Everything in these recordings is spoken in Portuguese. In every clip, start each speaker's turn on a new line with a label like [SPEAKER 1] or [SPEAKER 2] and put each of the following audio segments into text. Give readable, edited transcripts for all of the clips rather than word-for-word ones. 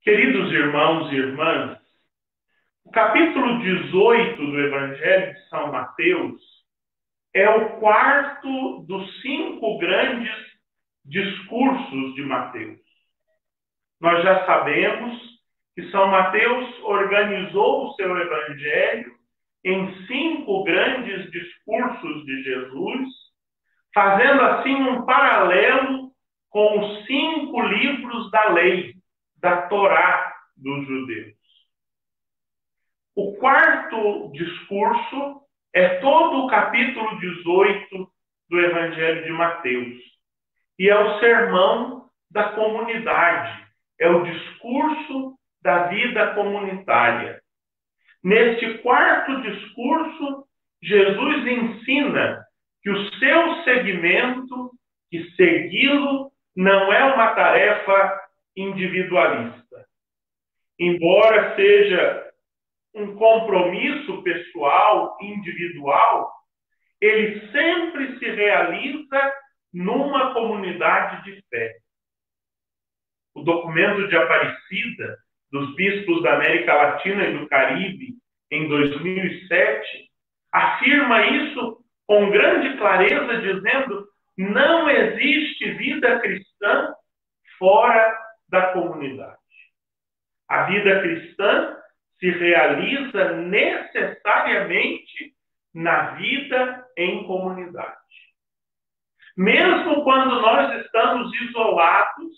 [SPEAKER 1] Queridos irmãos e irmãs, o capítulo 18 do Evangelho de São Mateus é o quarto dos 5 grandes discursos de Mateus. Nós já sabemos que São Mateus organizou o seu Evangelho em 5 grandes discursos de Jesus, fazendo assim um paralelo com os 5 livros da lei, da Torá dos judeus. O quarto discurso é todo o capítulo 18 do Evangelho de Mateus. E é o sermão da comunidade, é o discurso da vida comunitária. Neste quarto discurso, Jesus ensina que o seu seguimento, que segui-lo, não é uma tarefa individualista. Embora seja um compromisso pessoal, individual, ele sempre se realiza numa comunidade de fé. O documento de Aparecida dos bispos da América Latina e do Caribe, em 2007, afirma isso com grande clareza, dizendo: não existe vida cristã fora da comunidade. A vida cristã se realiza necessariamente na vida em comunidade. Mesmo quando nós estamos isolados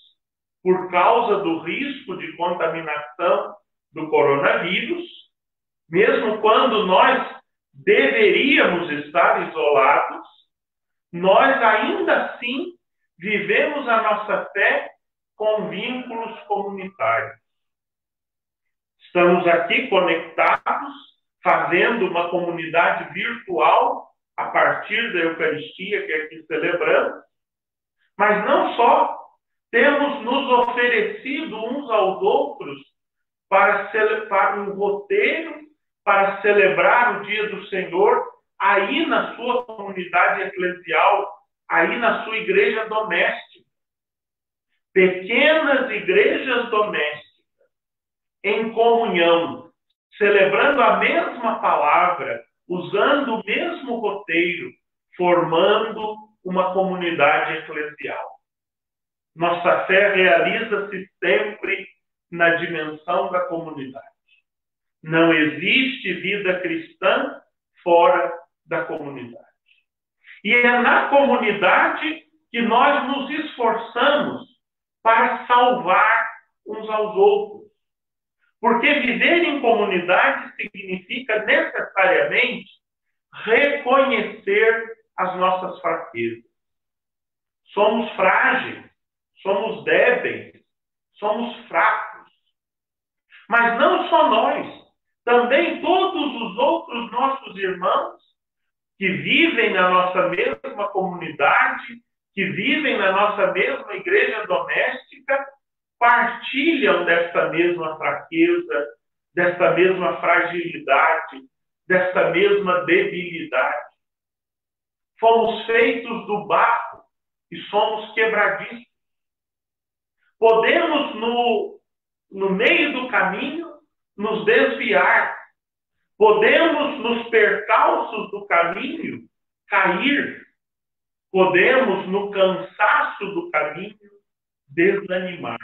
[SPEAKER 1] por causa do risco de contaminação do coronavírus, mesmo quando nós deveríamos estar isolados, nós ainda assim vivemos a nossa fé com vínculos comunitários. Estamos aqui conectados, fazendo uma comunidade virtual a partir da Eucaristia que aqui celebramos, mas não só temos nos oferecido uns aos outros para um roteiro, para celebrar o Dia do Senhor, aí na sua comunidade eclesial, aí na sua igreja doméstica. Pequenas igrejas domésticas, em comunhão, celebrando a mesma palavra, usando o mesmo roteiro, formando uma comunidade eclesial. Nossa fé realiza-se sempre na dimensão da comunidade. Não existe vida cristã fora da comunidade. E é na comunidade que nós nos esforçamos para salvar uns aos outros. Porque viver em comunidade significa necessariamente reconhecer as nossas fraquezas. Somos frágeis, somos débeis, somos fracos. Mas não só nós, também todos os outros nossos irmãos que vivem na nossa mesma comunidade, que vivem na nossa mesma igreja doméstica, partilham desta mesma fraqueza, desta mesma fragilidade, desta mesma debilidade. Fomos feitos do barro e somos quebradiços. Podemos, no meio do caminho, nos desviar. Podemos, nos percalços do caminho, cair. Podemos, no cansaço do caminho, desanimar.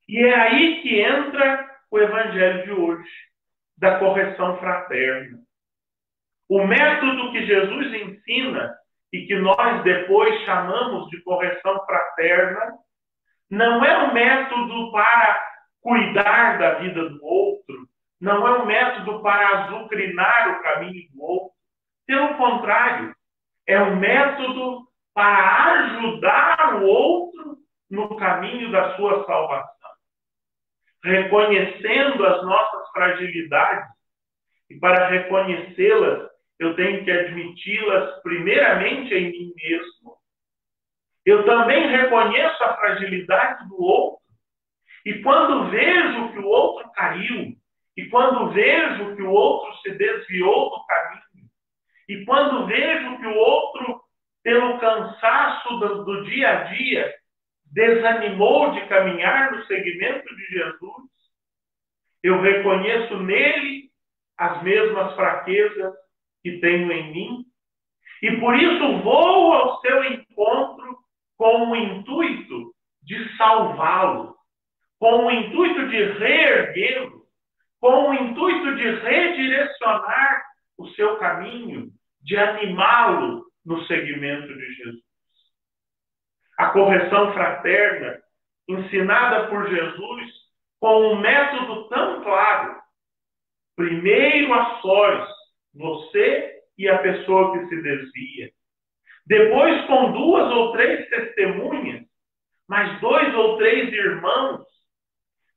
[SPEAKER 1] E é aí que entra o Evangelho de hoje, da correção fraterna. O método que Jesus ensina e que nós depois chamamos de correção fraterna não é um método para cuidar da vida do outro, não é um método para azucrinar o caminho do outro. Pelo contrário, é um método para ajudar o outro no caminho da sua salvação. Reconhecendo as nossas fragilidades, e para reconhecê-las, eu tenho que admiti-las primeiramente em mim mesmo. Eu também reconheço a fragilidade do outro, e quando vejo que o outro caiu, e quando vejo que o outro se desviou do caminho, e quando vejo que o outro, pelo cansaço do dia a dia, desanimou de caminhar no seguimento de Jesus, eu reconheço nele as mesmas fraquezas que tenho em mim, e por isso vou ao seu encontro com o intuito de salvá-lo, com o intuito de reerguê-lo, com o intuito de redirecionar o seu caminho, de animá-lo no seguimento de Jesus. A correção fraterna, ensinada por Jesus com um método tão claro: primeiro a sós, você e a pessoa que se desvia. Depois com 2 ou 3 testemunhas, mais 2 ou 3 irmãos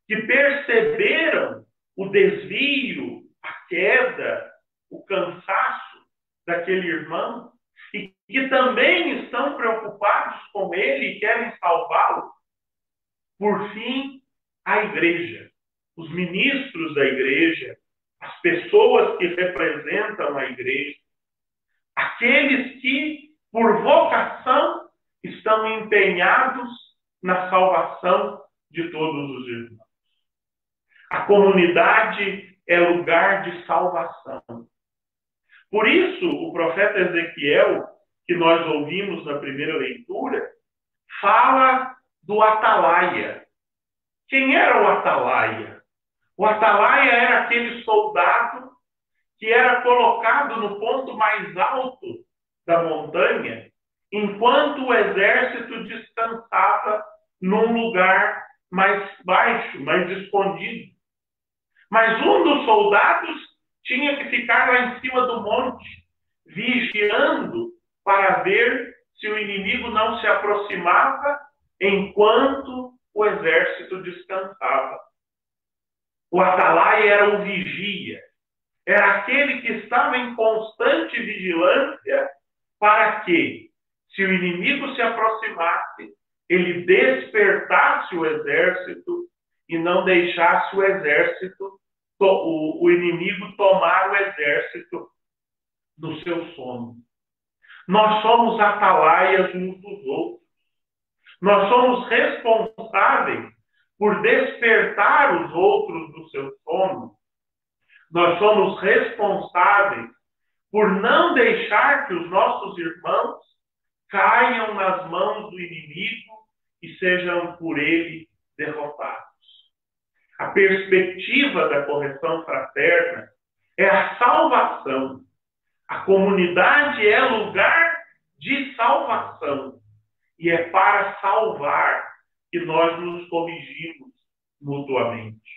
[SPEAKER 1] que perceberam o desvio, a queda, o cansaço daquele irmão e que também estão preocupados com ele e querem salvá-lo. Por fim, a igreja, os ministros da igreja, as pessoas que representam a igreja, aqueles que, por vocação, estão empenhados na salvação de todos os irmãos. A comunidade é lugar de salvação. Por isso, o profeta Ezequiel, que nós ouvimos na primeira leitura, fala do atalaia. Quem era o atalaia? O atalaia era aquele soldado que era colocado no ponto mais alto da montanha, enquanto o exército descansava num lugar mais baixo, mais escondido. Mas um dos soldados tinha que ficar lá em cima do monte, vigiando para ver se o inimigo não se aproximava enquanto o exército descansava. O atalaia era o vigia, era aquele que estava em constante vigilância para que, se o inimigo se aproximasse, ele despertasse o exército e não deixasse o exército, o inimigo tomar o exército do seu sono. Nós somos atalaias uns dos outros. Nós somos responsáveis por despertar os outros do seu sono. Nós somos responsáveis por não deixar que os nossos irmãos caiam nas mãos do inimigo e sejam por ele derrotados. A perspectiva da correção fraterna é a salvação. A comunidade é lugar de salvação. E é para salvar que nós nos corrigimos mutuamente.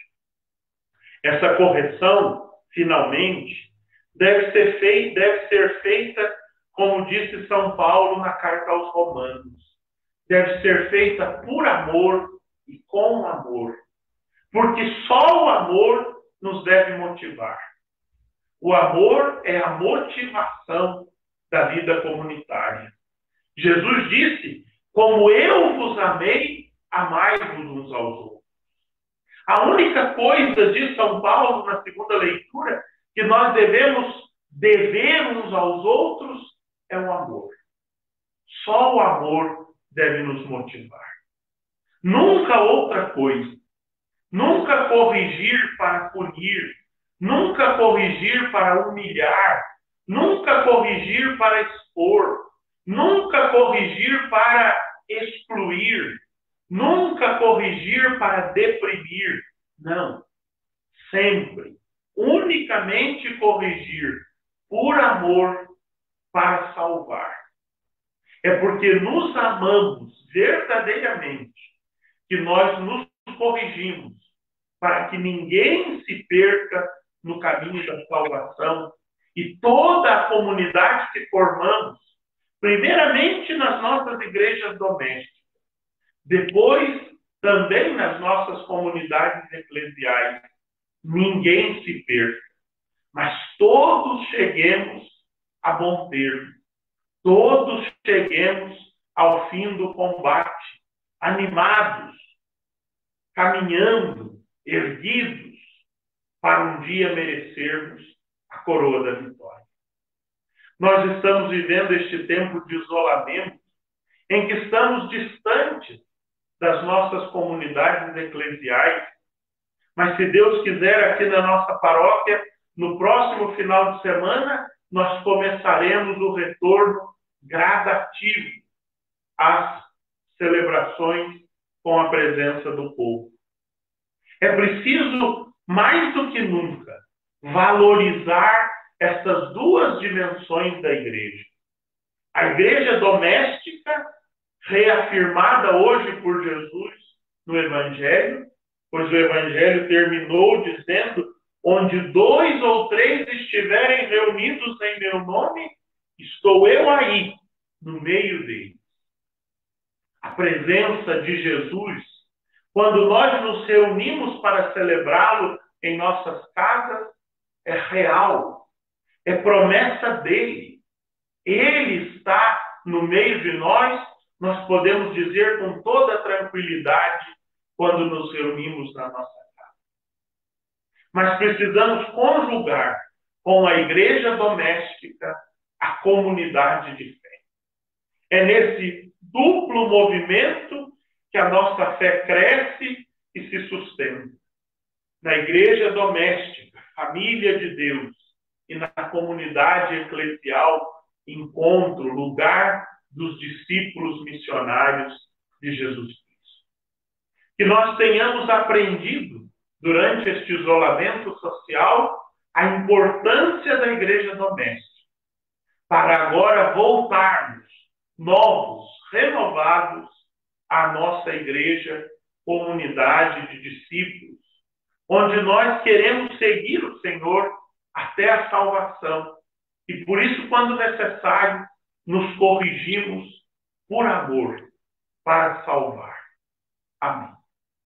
[SPEAKER 1] Essa correção, finalmente, deve ser feita, como disse São Paulo na carta aos Romanos. Deve ser feita por amor e com amor. Porque só o amor nos deve motivar. O amor é a motivação da vida comunitária. Jesus disse: como eu vos amei, amai-vos uns aos outros. A única coisa, diz São Paulo na segunda leitura, que nós devemos dever uns aos outros é o amor. Só o amor deve nos motivar. Nunca outra coisa. Nunca corrigir para punir. Nunca corrigir para humilhar. Nunca corrigir para expor. Nunca corrigir para excluir. Nunca corrigir para deprimir. Não. Sempre. Unicamente corrigir por amor para salvar. É porque nos amamos verdadeiramente que nós nos corrigimos para que ninguém se perca no caminho da salvação e toda a comunidade que formamos, primeiramente nas nossas igrejas domésticas, depois também nas nossas comunidades eclesiais, ninguém se perca, mas todos cheguemos a bom termo, todos cheguemos ao fim do combate, animados, caminhando, erguidos, para um dia merecermos a coroa da vitória. Nós estamos vivendo este tempo de isolamento, em que estamos distantes das nossas comunidades eclesiais. Mas se Deus quiser, aqui na nossa paróquia, no próximo final de semana, nós começaremos o retorno gradativo às celebrações com a presença do povo. É preciso, mais do que nunca, valorizar essas duas dimensões da igreja. A igreja doméstica, reafirmada hoje por Jesus no Evangelho, pois o Evangelho terminou dizendo: onde 2 ou 3 estiverem reunidos em meu nome, estou eu aí, no meio deles. A presença de Jesus, quando nós nos reunimos para celebrá-lo em nossas casas, é real, é promessa dele. Ele está no meio de nós, nós podemos dizer com toda tranquilidade quando nos reunimos na nossa casa. Mas precisamos conjugar com a igreja doméstica a comunidade de fé. É nesse duplo movimento que a nossa fé cresce e se sustenta. Na igreja doméstica, família de Deus, e na comunidade eclesial, encontro, lugar dos discípulos missionários de Jesus Cristo. Que nós tenhamos aprendido, durante este isolamento social, a importância da igreja doméstica, para agora voltarmos novos, renovados, à nossa igreja, comunidade de discípulos, onde nós queremos seguir o Senhor até a salvação. E por isso, quando necessário, nos corrigimos por amor, para salvar. Amém.